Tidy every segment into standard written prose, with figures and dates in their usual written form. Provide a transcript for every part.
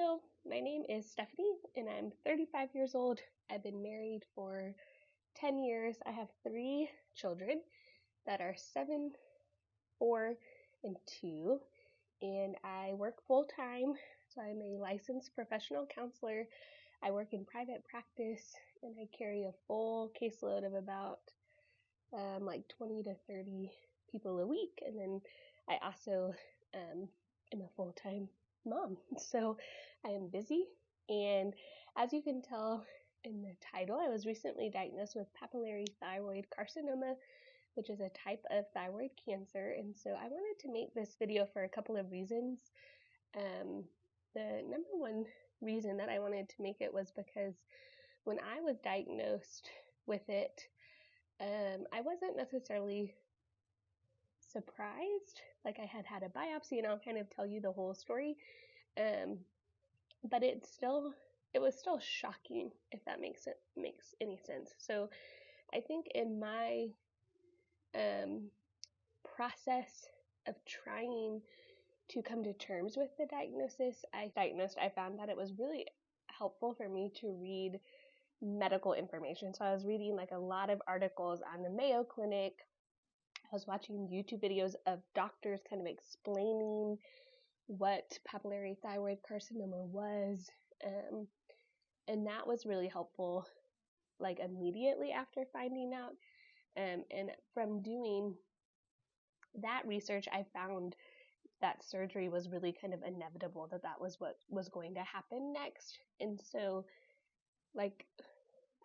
Hello, my name is Stephanie and I'm 35 years old. I've been married for 10 years. I have 3 children that are 7, 4, and 2, and I work full time. So I'm a licensed professional counselor. I work in private practice and I carry a full caseload of about like 20 to 30 people a week. And then I also am a full-time mom. So I am busy. And as you can tell in the title, I was recently diagnosed with papillary thyroid carcinoma, which is a type of thyroid cancer. And so I wanted to make this video for a couple of reasons. The number one reason that I wanted to make it was because when I was diagnosed with it, I wasn't necessarily surprised. Like, I had a biopsy, and I'll kind of tell you the whole story. But it was still shocking, if that makes any sense. So I think in my process of trying to come to terms with the diagnosis, I found that it was really helpful for me to read medical information. So I was reading like a lot of articles on the Mayo Clinic. I was watching YouTube videos of doctors kind of explaining what papillary thyroid carcinoma was, and that was really helpful, like immediately after finding out. And from doing that research, I found that surgery was really kind of inevitable, that was what was going to happen next. And so, like,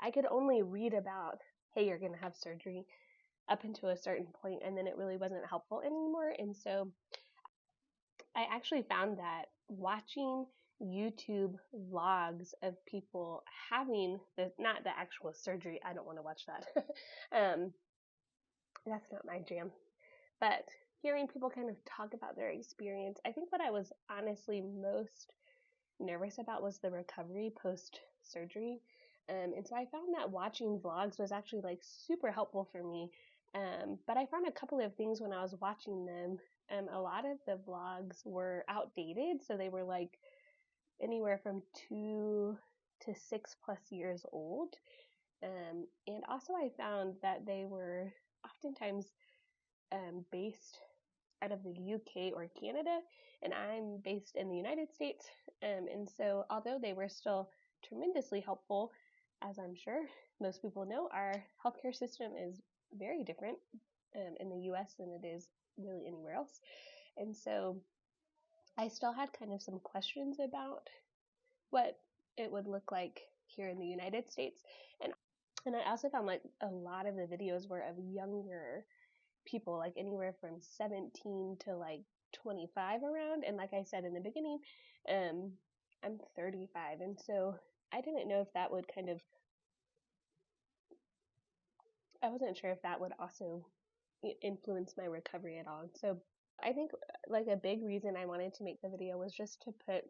I could only read about, hey, you're going to have surgery up until a certain point, and then it really wasn't helpful anymore. And so I actually found that watching YouTube vlogs of people having not the actual surgery, I don't want to watch that. That's not my jam. But hearing people kind of talk about their experience, I think what I was honestly most nervous about was the recovery post-surgery. And so I found that watching vlogs was actually like super helpful for me. But I found a couple of things when I was watching them. A lot of the vlogs were outdated, so they were like anywhere from 2 to 6+ years old. And also I found that they were oftentimes based out of the UK or Canada, and I'm based in the United States. And so although they were still tremendously helpful, as I'm sure most people know, our healthcare system is very different in the US than it is really anywhere else. And so I still had kind of some questions about what it would look like here in the United States. And I also found like a lot of the videos were of younger people, like anywhere from 17 to like 25 around. And like I said in the beginning, I'm 35, and so I didn't know if that would I wasn't sure if that would also influence my recovery at all. So I think like a big reason I wanted to make the video was just to put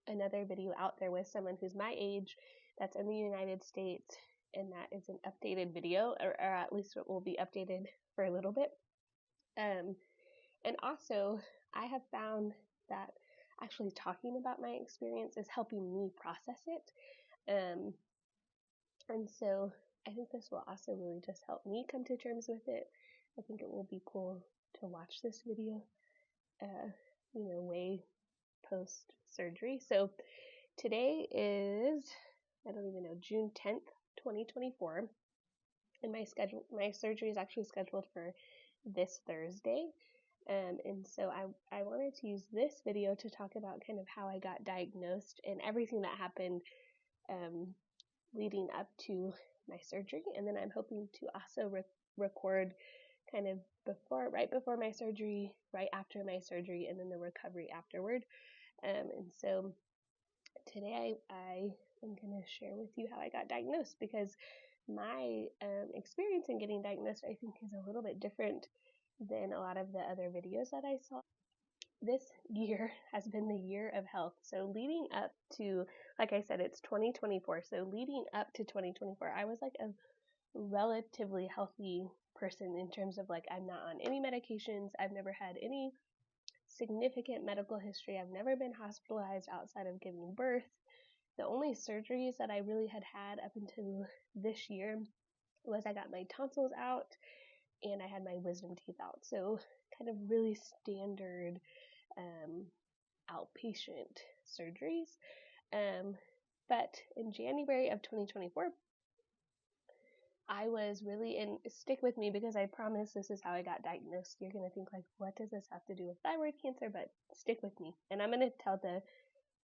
another video out there with someone who's my age, that's in the United States, and that is an updated video, or at least it will be updated for a little bit. And also, I have found that actually talking about my experience is helping me process it. And so I think this will also really just help me come to terms with it. I think it will be cool to watch this video, way post-surgery. So today is, I don't even know, June 10th, 2024. And my surgery is actually scheduled for this Thursday. And so I wanted to use this video to talk about kind of how I got diagnosed and everything that happened leading up to my surgery. And then I'm hoping to also record kind of right before my surgery, right after my surgery, and then the recovery afterward. And so today I am going to share with you how I got diagnosed, because my experience in getting diagnosed, I think, is a little bit different than a lot of the other videos that I saw. This year has been the year of health. So leading up to, like I said, it's 2024. So leading up to 2024, I was like a relatively healthy person in terms of like, I'm not on any medications. I've never had any significant medical history. I've never been hospitalized outside of giving birth. The only surgeries that I really had up until this year was I got my tonsils out and I had my wisdom teeth out. So kind of really standard outpatient surgeries. But in January of 2024, I was really stick with me because I promise this is how I got diagnosed. You're going to think like, what does this have to do with thyroid cancer? But stick with me. And I'm going to tell the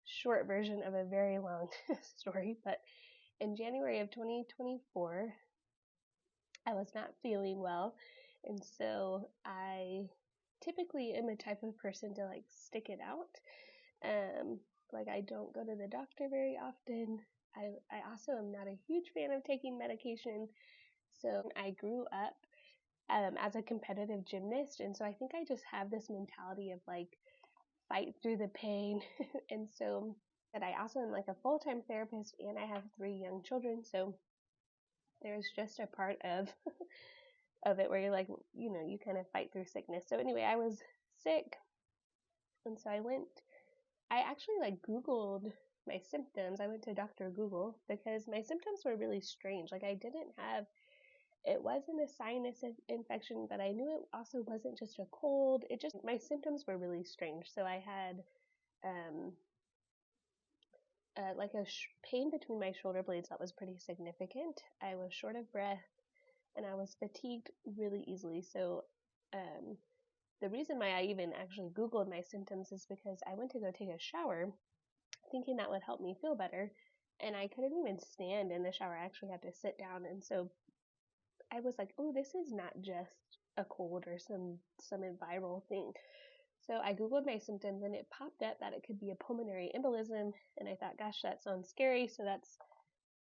short version of a very long story. But in January of 2024, I was not feeling well. And so I typically am a type of person to like stick it out. Like I don't go to the doctor very often. I also am not a huge fan of taking medication. So I grew up as a competitive gymnast, and so I think I just have this mentality of like fight through the pain. And so that I also am like a full-time therapist, and I have 3 young children, so there's just a part of it where you're like, you know, you kind of fight through sickness. So anyway, I was sick, and so I actually like Googled my symptoms. I went to Dr. Google because my symptoms were really strange. Like it wasn't a sinus infection, but I knew it also wasn't just a cold. My symptoms were really strange. So I had like a pain between my shoulder blades that was pretty significant. I was short of breath, and I was fatigued really easily. So the reason why I even actually Googled my symptoms is because I went to go take a shower thinking that would help me feel better, and I couldn't even stand in the shower. I actually had to sit down, and so I was like, oh, this is not just a cold or some viral thing. So I Googled my symptoms, and it popped up that it could be a pulmonary embolism, and I thought, gosh, that sounds scary. So that's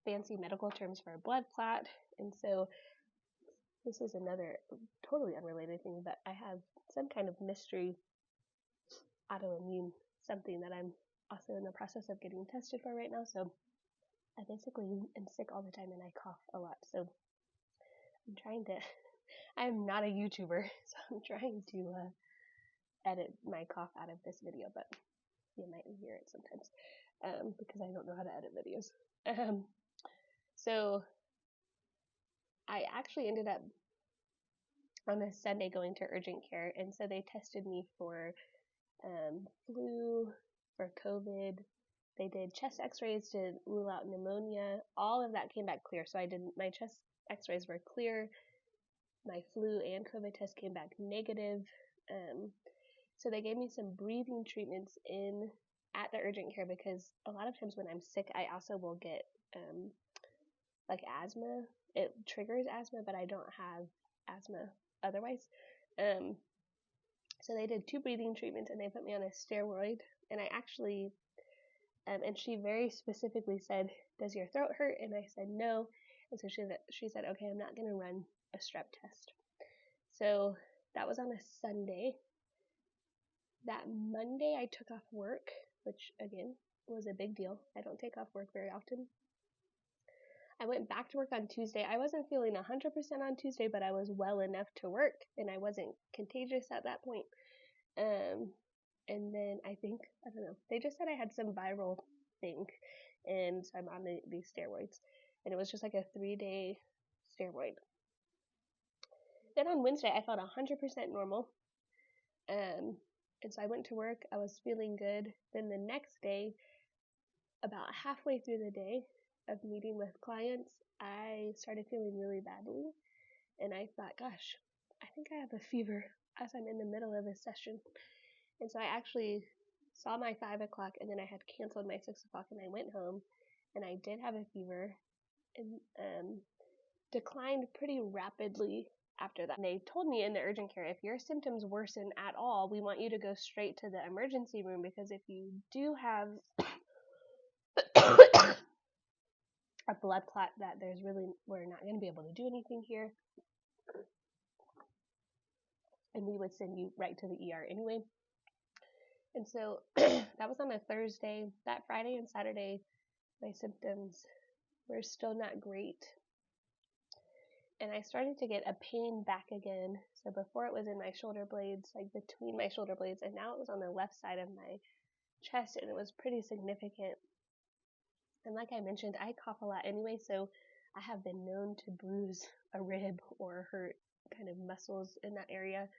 fancy medical terms for a blood clot. And so this is another totally unrelated thing, but I have some kind of mystery autoimmune something that I'm also in the process of getting tested for right now. So I basically am sick all the time, and I cough a lot. So I'm not a YouTuber, so I'm trying to edit my cough out of this video, but you might hear it sometimes because I don't know how to edit videos. So I actually ended up on a Sunday going to urgent care, and so they tested me for flu, for COVID. They did chest x-rays to rule out pneumonia. All of that came back clear, so my chest x-rays were clear. My flu and COVID test came back negative. So they gave me some breathing treatments at the urgent care because a lot of times when I'm sick, I also will get like asthma. It triggers asthma, but I don't have asthma otherwise. So they did 2 breathing treatments, and they put me on a steroid. And I actually, and she very specifically said, "Does your throat hurt?" And I said no. And so she said, "Okay, I'm not going to run a strep test." So that was on a Sunday. That Monday I took off work, which again was a big deal. I don't take off work very often. I went back to work on Tuesday. I wasn't feeling 100% on Tuesday, but I was well enough to work, and I wasn't contagious at that point. And then I don't know, they just said I had some viral thing, and so I'm on these steroids, and it was just like a 3-day steroid. Then on Wednesday, I felt 100% normal, and so I went to work. I was feeling good. Then the next day, about halfway through the day of meeting with clients, I started feeling really badly, and I thought, gosh, I think I have a fever as I'm in the middle of a session. And so I actually saw my 5 o'clock, and then I had canceled my 6 o'clock, and I went home, and I did have a fever, and declined pretty rapidly after that. And they told me in the urgent care, if your symptoms worsen at all, we want you to go straight to the emergency room, because if you do have a blood clot, that we're not going to be able to do anything here, and we would send you right to the ER anyway. And so that was on a Thursday. That Friday and Saturday, my symptoms were still not great. and I started to get a pain back again. So before it was in my shoulder blades, like between my shoulder blades, and now it was on the left side of my chest, and it was pretty significant. And like I mentioned, I cough a lot anyway, so I have been known to bruise a rib or hurt kind of muscles in that area.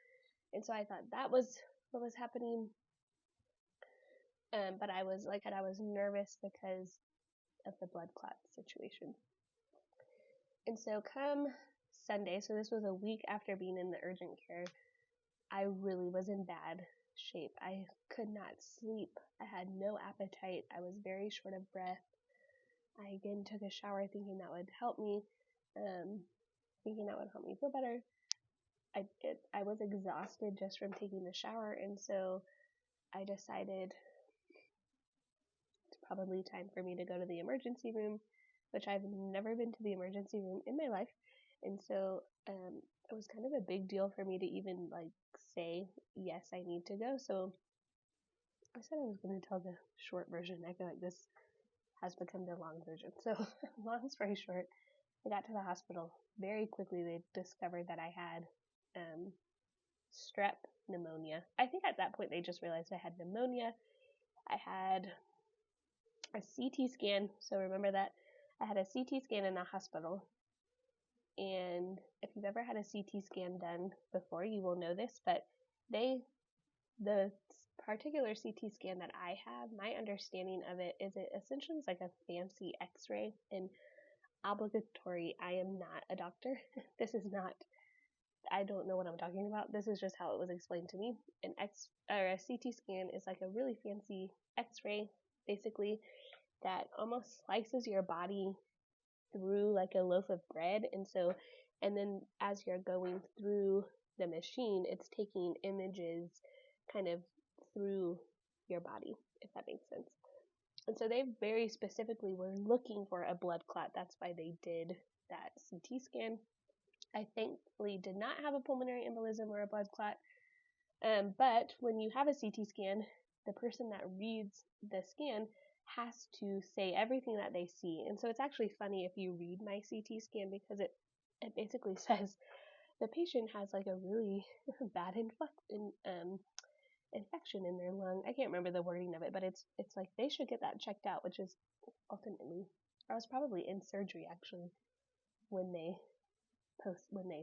And so I thought that was what was happening. But I was, like I was nervous because of the blood clot situation. And so come Sunday, so this was a week after being in the urgent care, I really was in bad shape. I could not sleep. I had no appetite. I was very short of breath. I again took a shower thinking that would help me, feel better. I was exhausted just from taking the shower, and so I decided it's probably time for me to go to the emergency room, which I've never been to the emergency room in my life. And so it was kind of a big deal for me to even like say, yes, I need to go. So I said I was going to tell the short version. I feel like this has become the long version. So long story short, I got to the hospital. Very quickly, they discovered that I had strep pneumonia. I think at that point they just realized I had pneumonia. I had a CT scan. So remember that I had a CT scan in the hospital. And if you've ever had a CT scan done before, you will know this, but the particular CT scan that I have, my understanding of it is it essentially is like a fancy x-ray. And obligatory, I am not a doctor. I don't know what I'm talking about. This is just how it was explained to me. A CT scan is like a really fancy x-ray, basically, that almost slices your body through like a loaf of bread. And then as you're going through the machine, it's taking images kind of through your body, if that makes sense. And so they very specifically were looking for a blood clot. That's why they did that CT scan. I thankfully did not have a pulmonary embolism or a blood clot. But when you have a CT scan, the person that reads the scan has to say everything that they see. And so it's actually funny if you read my CT scan, because it basically says the patient has like a really bad infection in their lung. I can't remember the wording of it, but it's like they should get that checked out, which is ultimately, I was probably in surgery actually when they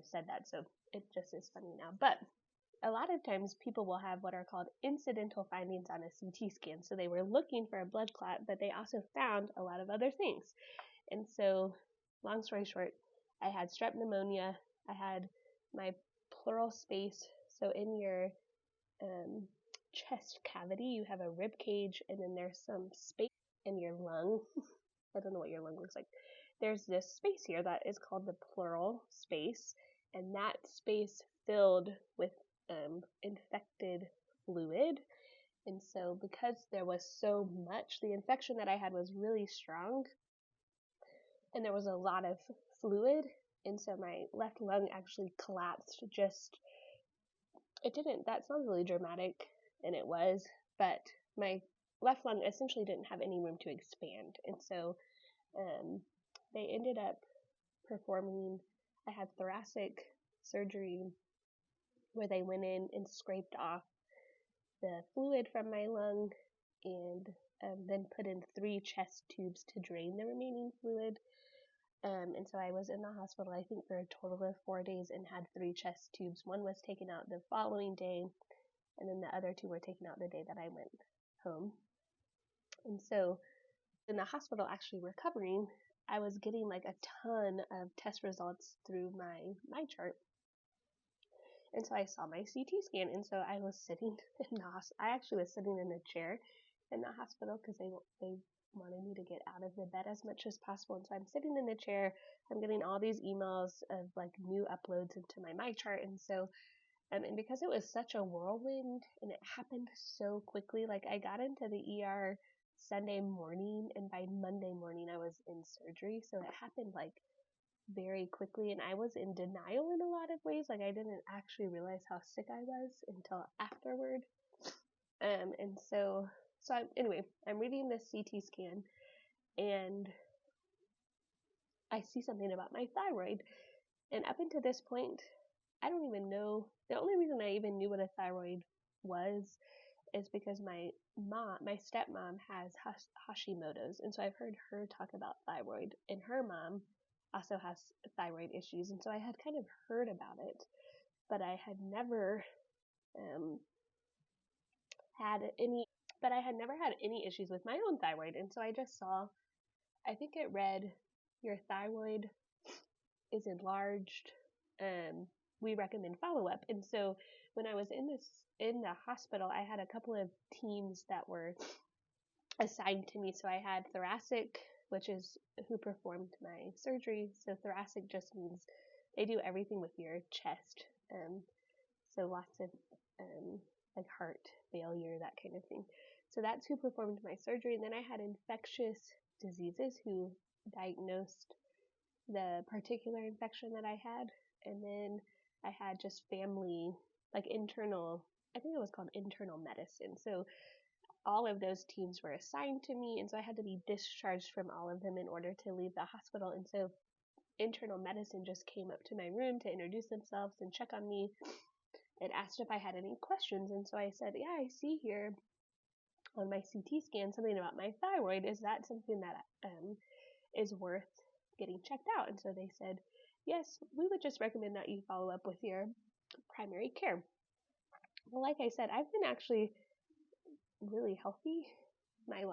said that, so it just is funny now. But a lot of times people will have what are called incidental findings on a CT scan. So they were looking for a blood clot, but they also found a lot of other things. And so, long story short, I had strep pneumonia. I had my pleural space. So in your chest cavity, you have a rib cage, and then there's some space in your lung. I don't know what your lung looks like. There's this space here that is called the pleural space, and that space filled with infected fluid. And so because there was so much, the infection that I had was really strong, and there was a lot of fluid, and so my left lung actually collapsed. That sounds really dramatic, and it was, but my left lung essentially didn't have any room to expand. And so they ended up performing, I had thoracic surgery where they went in and scraped off the fluid from my lung, and then put in 3 chest tubes to drain the remaining fluid. And so I was in the hospital, I think, for a total of 4 days and had 3 chest tubes. One was taken out the following day, and then the other 2 were taken out the day that I went home. And so in the hospital actually recovering, I was getting like a ton of test results through my chart. And so I saw my CT scan, and so I was sitting in the hospital. I actually was sitting in a chair in the hospital because they wanted me to get out of the bed as much as possible. And so I'm sitting in the chair. I'm getting all these emails of like new uploads into my chart. And so, and because it was such a whirlwind and it happened so quickly, like I got into the ER Sunday morning, and by Monday morning I was in surgery. So it happened like very quickly, and I was in denial in a lot of ways. Like I didn't actually realize how sick I was until afterward. And so I'm reading this CT scan, and I see something about my thyroid, And up until this point, I don't even know. The only reason I even knew what a thyroid was is because my stepmom has Hashimoto's, and so I've heard her talk about thyroid, and her mom also has thyroid issues, and so I had kind of heard about it, but I had never had any issues with my own thyroid, and so I just saw, I think it read, your thyroid is enlarged, we recommend follow-up. And so when I was in the hospital, I had a couple of teams that were assigned to me. So I had thoracic, which is who performed my surgery. So thoracic just means they do everything with your chest. So lots of like heart failure, that kind of thing. So that's who performed my surgery. And then I had infectious diseases who diagnosed the particular infection that I had. And then I had just family, like internal, I think it was called internal medicine. So all of those teams were assigned to me, and so I had to be discharged from all of them in order to leave the hospital. And so internal medicine just came up to my room to introduce themselves and check on me and asked if I had any questions. And so I said, yeah, I see here on my CT scan something about my thyroid. Is that something that is worth getting checked out? And so they said, yes, we would just recommend that you follow up with your primary care. Well, like I said, I've been actually really healthy my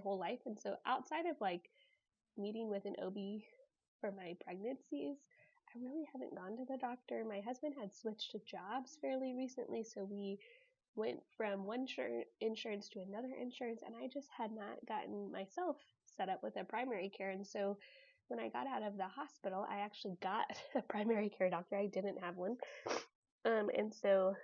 whole life, and so outside of like meeting with an OB for my pregnancies, I really haven't gone to the doctor. My husband had switched jobs fairly recently, so we went from one insurance to another insurance, and I just had not gotten myself set up with a primary care. And so when I got out of the hospital, I actually got a primary care doctor. I didn't have one. And so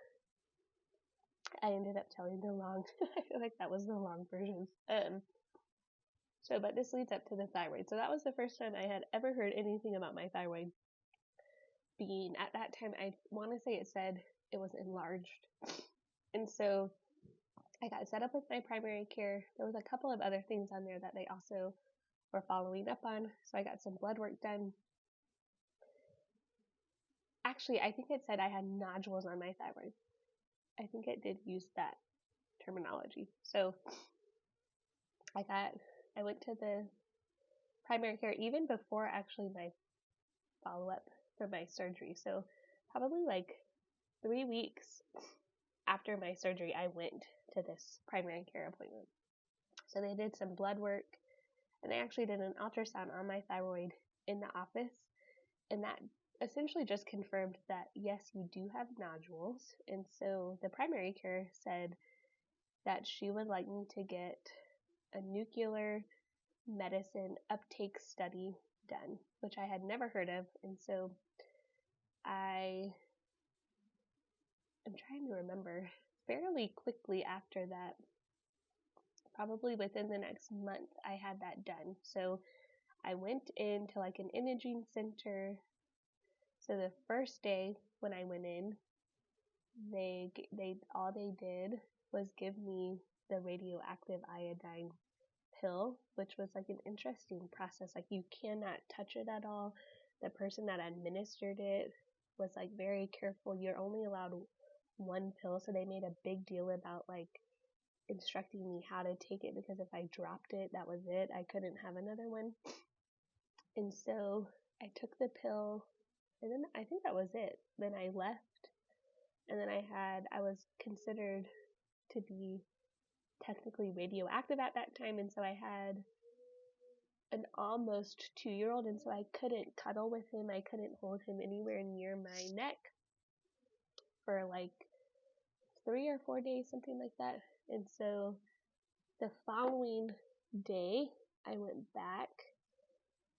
I ended up telling the wrong, I feel like that was the wrong version. But this leads up to the thyroid. So that was the first time I had ever heard anything about my thyroid being, at that time, I want to say it said it was enlarged. And so I got set up with my primary care. There was a couple of other things on there that they also were following up on. So I got some blood work done. Actually, I think it said I had nodules on my thyroid. I think it did use that terminology. So I went to the primary care even before actually my follow-up for my surgery. So probably like 3 weeks after my surgery, I went to this primary care appointment. So they did some blood work, and they actually did an ultrasound on my thyroid in the office, and that essentially just confirmed that, yes, you do have nodules. And so the primary care said that she would like me to get a nuclear medicine uptake study done, which I had never heard of. And so I'm trying to remember, fairly quickly after that, probably within the next month, I had that done. So I went into like an imaging center. So the first day when I went in, they all they did was give me the radioactive iodine pill, which was like an interesting process. Like you cannot touch it at all. The person that administered it was like very careful. You're only allowed one pill, so they made a big deal about like instructing me how to take it, because if I dropped it, that was it. I couldn't have another one. And so I took the pill, and then I think that was it. Then I left, and then I was considered to be technically radioactive at that time, and so I had an almost 2-year-old, and so I couldn't cuddle with him. I couldn't hold him anywhere near my neck for like 3 or 4 days, something like that. And so the following day, I went back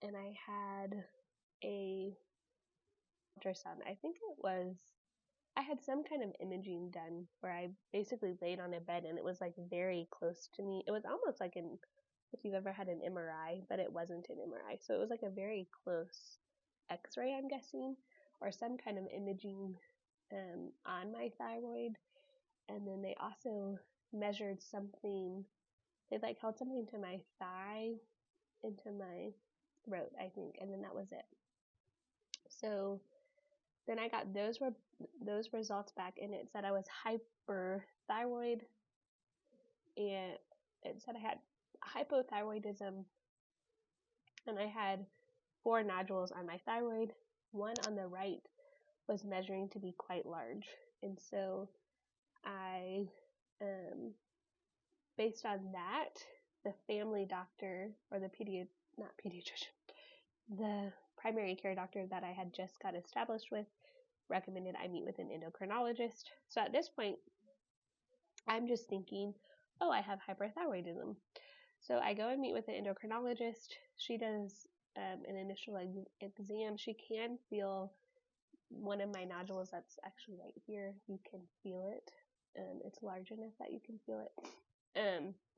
and I had a ultrasound. I had some kind of imaging done where I basically laid on a bed, and it was like very close to me. It was almost like if you've ever had an MRI, but it wasn't an MRI. So it was like a very close X-ray, I'm guessing, or some kind of imaging on my thyroid. And then they also measured something. They like held something to my thigh, into my throat, I think, and then that was it. So then I got those results back, and it said I was hyperthyroid, and it said I had hypothyroidism, and I had 4 nodules on my thyroid. One on the right was measuring to be quite large, and so I, based on that, the family doctor, or the the primary care doctor that I had just got established with, recommended I meet with an endocrinologist. So at this point, I'm just thinking, oh, I have hyperthyroidism. So I go and meet with an endocrinologist. She does an initial exam. She can feel one of my nodules that's actually right here. You can feel it. It's large enough that you can feel it.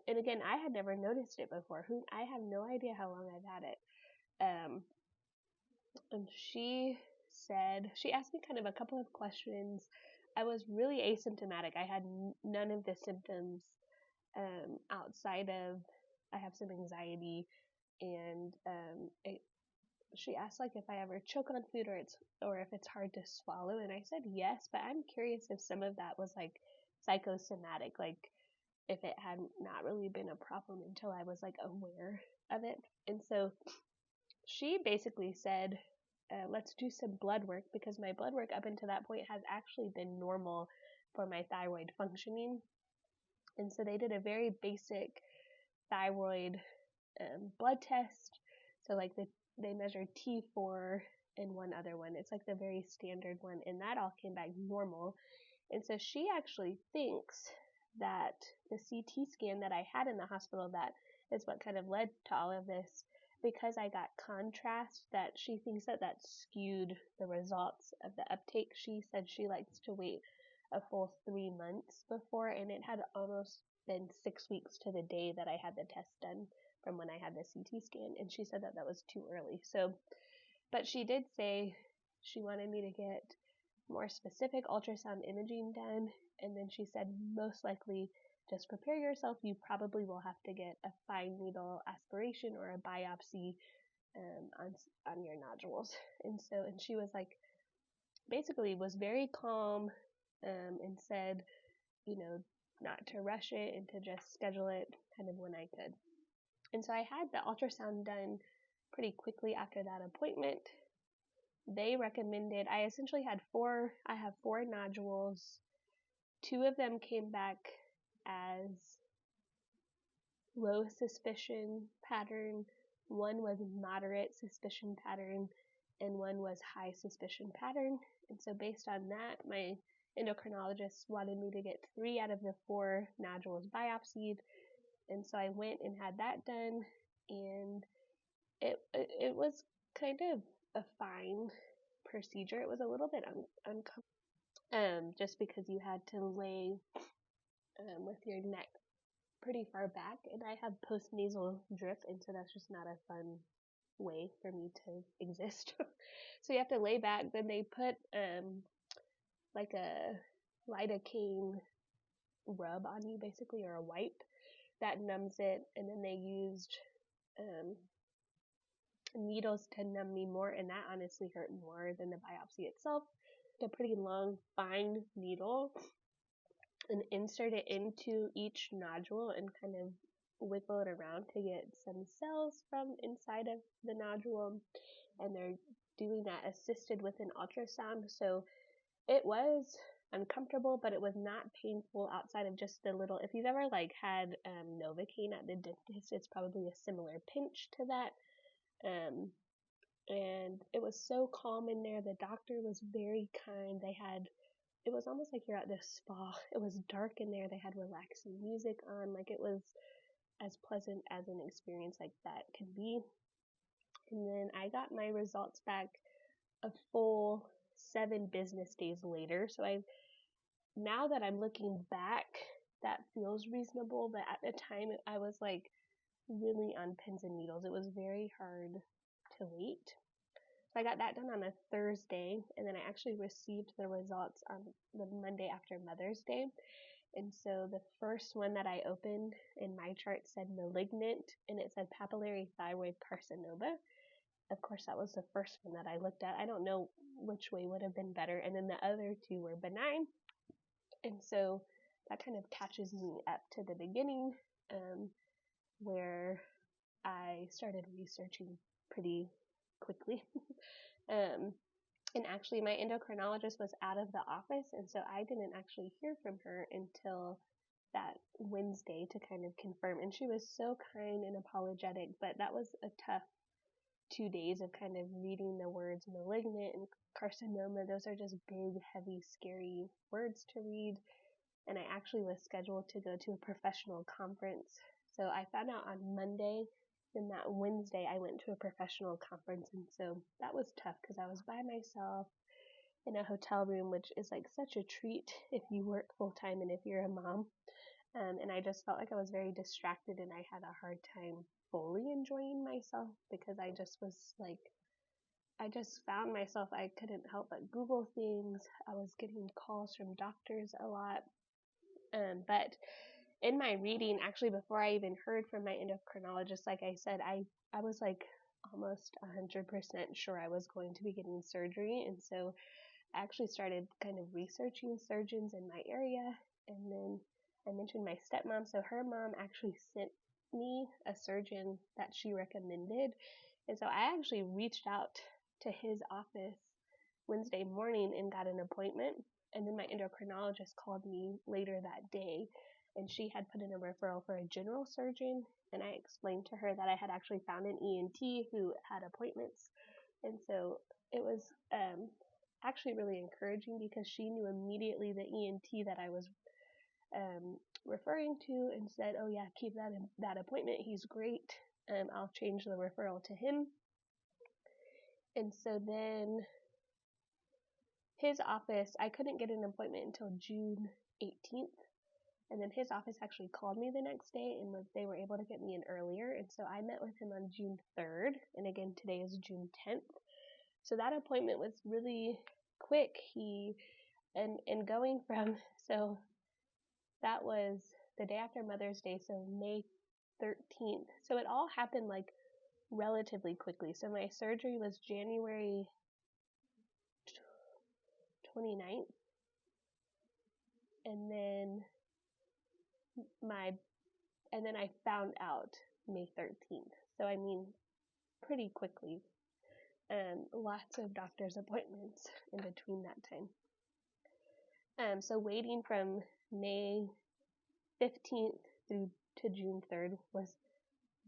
And again, I had never noticed it before. I have no idea how long I've had it. And she asked me kind of a couple of questions. I was really asymptomatic. I had none of the symptoms outside of, I have some anxiety, and she asked like if I ever choke on food or if it's hard to swallow, and I said yes, but I'm curious if some of that was like psychosomatic, like if it had not really been a problem until I was like aware of it. And so she basically said, let's do some blood work, because my blood work up until that point has actually been normal for my thyroid functioning. And so they did a very basic thyroid blood test. So like they measured T4 and one other one. It's like the very standard one, and that all came back normal. And so she actually thinks that the CT scan that I had in the hospital, that is what kind of led to all of this, because I got contrast, that she thinks that skewed the results of the uptake. She said she likes to wait a full 3 months before, and it had almost been 6 weeks to the day that I had the test done from when I had the CT scan, and she said that was too early. So, but she did say she wanted me to get more specific ultrasound imaging done, and then she said most likely just prepare yourself. You probably will have to get a fine needle aspiration or a biopsy on your nodules. And she was like, basically was very calm, and said, not to rush it and to just schedule it kind of when I could. And so I had the ultrasound done pretty quickly after that appointment. They recommended, I essentially had 4 nodules. 2 of them came back as low suspicion pattern, 1 was moderate suspicion pattern, and 1 was high suspicion pattern. And so based on that, my endocrinologist wanted me to get 3 out of the 4 nodules biopsied. And so I went and had that done, and it was kind of a fine procedure. It was a little bit uncomfortable, just because you had to lay with your neck pretty far back, and I have postnasal drip, and so that's just not a fun way for me to exist. So you have to lay back. Then they put like a lidocaine rub on you, basically, or a wipe that numbs it, and then they used needles to numb me more, and that honestly hurt more than the biopsy itself. A pretty long, fine needle, and insert it into each nodule and kind of wiggle it around to get some cells from inside of the nodule, and they're doing that assisted with an ultrasound. So it was uncomfortable, but it was not painful outside of just the little, if you've ever like had Novocaine at the dentist, it's probably a similar pinch to that. And it was so calm in there. The doctor was very kind. It was almost like you're at this spa. It was dark in there. They had relaxing music on. Like, it was as pleasant as an experience like that can be. And then I got my results back a full 7 business days later. So now that I'm looking back, that feels reasonable, but at the time I was like really on pins and needles. It was very hard to wait. So I got that done on a Thursday, and then I actually received the results on the Monday after Mother's Day. And so the first one that I opened in my chart said malignant, and it said papillary thyroid carcinoma. of course, that was the first one that I looked at. I don't know which way would have been better. And then the other two were benign. And so that kind of catches me up to the beginning, where I started researching pretty quickly. And actually, my endocrinologist was out of the office, and so I didn't actually hear from her until that Wednesday to kind of confirm. And she was so kind and apologetic, but that was a tough 2 days of kind of reading the words malignant and carcinoma. Those are just big, heavy, scary words to read. And I actually was scheduled to go to a professional conference. So I found out on Monday. Then that Wednesday, I went to a professional conference, and so that was tough because I was by myself in a hotel room, which is like such a treat if you work full time and if you're a mom. And I just felt like I was very distracted, and I had a hard time fully enjoying myself because I just was like, I just found myself, I couldn't help but Google things. I was getting calls from doctors a lot. But in my reading, actually, before I even heard from my endocrinologist, like I said, I was like almost 100% sure I was going to be getting surgery. And so I actually started kind of researching surgeons in my area. And then I mentioned my stepmom. So her mom actually sent me a surgeon that she recommended. And so I actually reached out to his office Wednesday morning and got an appointment. And then my endocrinologist called me later that day, and she had put in a referral for a general surgeon. And I explained to her that I had actually found an ENT who had appointments. And so it was actually really encouraging because she knew immediately the ENT that I was referring to and said, oh yeah, keep that appointment. He's great. I'll change the referral to him. And so then his office, I couldn't get an appointment until June 18th. And then his office actually called me the next day, and they were able to get me in earlier. And so I met with him on June 3rd. And again, today is June 10th. So that appointment was really quick. And going from, so that was the day after Mother's Day, so May 13th. So it all happened like relatively quickly. So my surgery was January 29th. And then I found out May 13th. So I mean, pretty quickly. Lots of doctor's appointments in between that time. So waiting from May 15th through to June 3rd was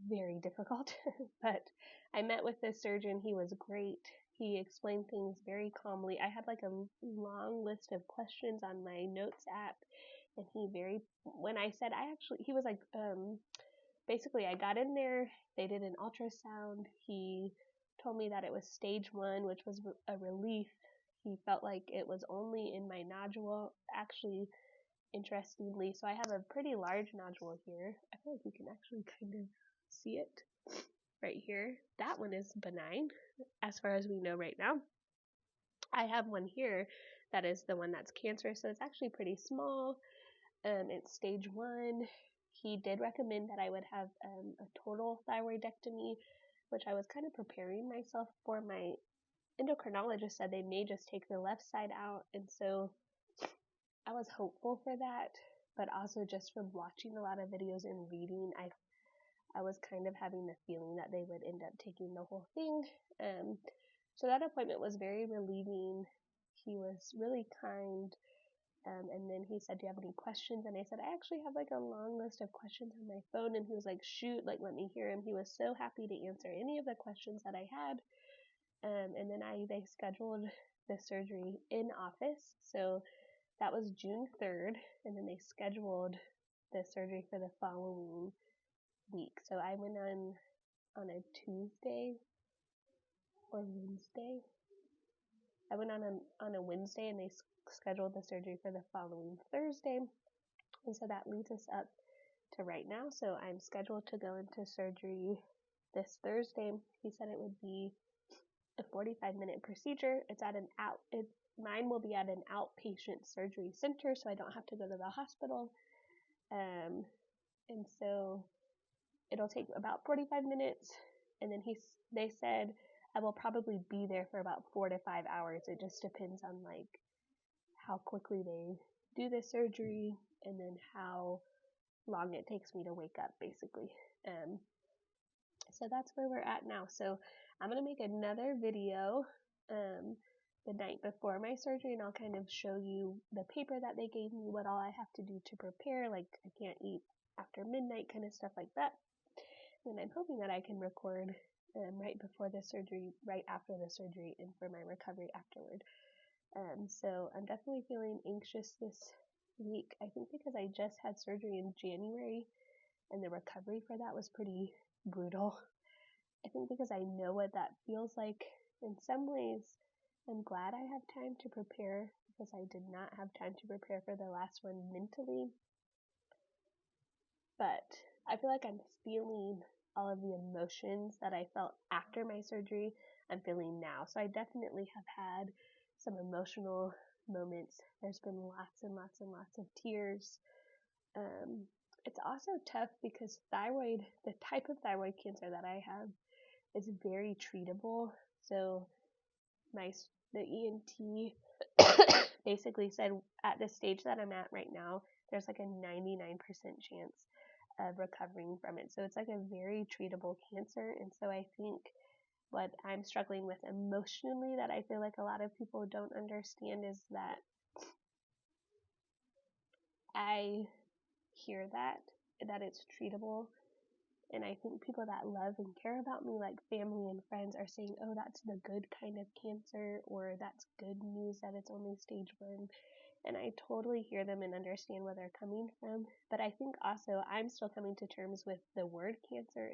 very difficult. But I met with this surgeon. He was great. He explained things very calmly. I had like a long list of questions on my notes app. And when I said, he was like, basically I got in there, they did an ultrasound, he told me that it was stage 1, which was a relief. He felt like it was only in my nodule, actually, interestingly, so I have a pretty large nodule here. I feel like you can actually kind of see it right here. That one is benign, as far as we know right now. I have one here that is the one that's cancerous, so it's actually pretty small. It's stage 1. He did recommend that I would have a total thyroidectomy, which I was kind of preparing myself for. My endocrinologist said they may just take the left side out, and so I was hopeful for that, but also just from watching a lot of videos and reading, I was kind of having the feeling that they would end up taking the whole thing. So that appointment was very relieving. He was really kind. And then he said, do you have any questions? And I said, I actually have like a long list of questions on my phone. And he was like, shoot, like, let me hear him. He was so happy to answer any of the questions that I had. And then they scheduled the surgery in office. So that was June 3rd. And then they scheduled the surgery for the following week. So I went on a Tuesday or Wednesday. I went on a Wednesday, and they scheduled the surgery for the following Thursday. And so that leads us up to right now. So I'm scheduled to go into surgery this Thursday. He said it would be a 45-minute procedure. Mine will be at an outpatient surgery center, so I don't have to go to the hospital. And so it'll take about 45 minutes. And then they said I will probably be there for about 4 to 5 hours. It just depends on like how quickly they do the surgery and then how long it takes me to wake up, basically. So that's where we're at now. So I'm going to make another video the night before my surgery, and I'll kind of show you the paper that they gave me, what all I have to do to prepare, like I can't eat after midnight, kind of stuff like that. And I'm hoping that I can record right before the surgery, right after the surgery, and for my recovery afterward. So I'm definitely feeling anxious this week. I think because I just had surgery in January, and the recovery for that was pretty brutal. I think because I know what that feels like. In some ways, I'm glad I have time to prepare, because I did not have time to prepare for the last one mentally. But I feel like I'm feeling all of the emotions that I felt after my surgery, I'm feeling now. So I definitely have had some emotional moments. There's been lots and lots and lots of tears. It's also tough because the type of thyroid cancer that I have is very treatable. So the ENT basically said at the stage that I'm at right now, there's like a 99% chance of recovering from it. So it's like a very treatable cancer. And so I think what I'm struggling with emotionally that I feel like a lot of people don't understand is that I hear that it's treatable. And I think people that love and care about me, like family and friends, are saying, oh, that's the good kind of cancer, or that's good news that it's only stage 1. And I totally hear them and understand where they're coming from. But I think also I'm still coming to terms with the word cancer.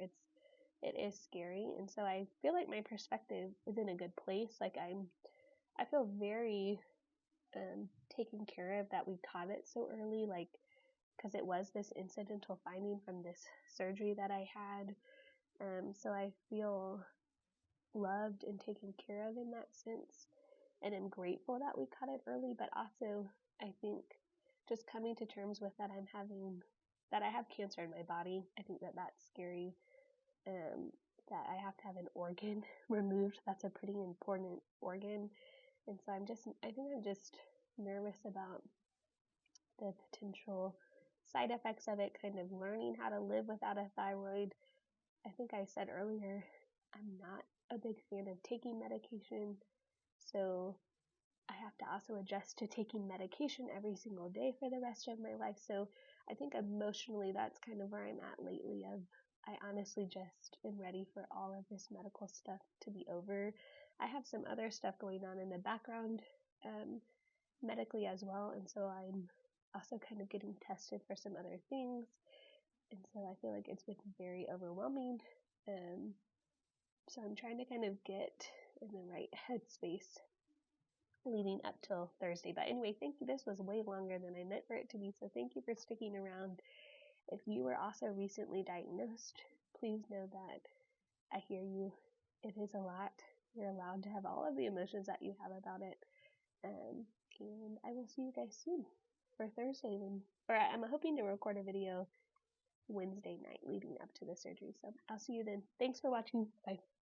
It is scary. And so I feel like my perspective is in a good place. Like I feel very taken care of that we caught it so early, like, because it was this incidental finding from this surgery that I had. So I feel loved and taken care of in that sense. And I'm grateful that we caught it early, but also I think just coming to terms with that that I have cancer in my body. I think that that's scary. That I have to have an organ removed. That's a pretty important organ. And so I think I'm just nervous about the potential side effects of it, kind of learning how to live without a thyroid. I think I said earlier, I'm not a big fan of taking medication, so I have to also adjust to taking medication every single day for the rest of my life. So I think emotionally that's kind of where I'm at lately. I honestly just am ready for all of this medical stuff to be over. I have some other stuff going on in the background medically as well, and so I'm also kind of getting tested for some other things, and so I feel like it's been very overwhelming. So I'm trying to kind of get in the right headspace leading up till Thursday. But anyway, thank you. This was way longer than I meant for it to be, so thank you for sticking around. If you were also recently diagnosed, please know that I hear you. It is a lot. You're allowed to have all of the emotions that you have about it. And I will see you guys soon for Thursday I'm hoping to record a video Wednesday night leading up to the surgery. So I'll see you then. Thanks for watching. Bye.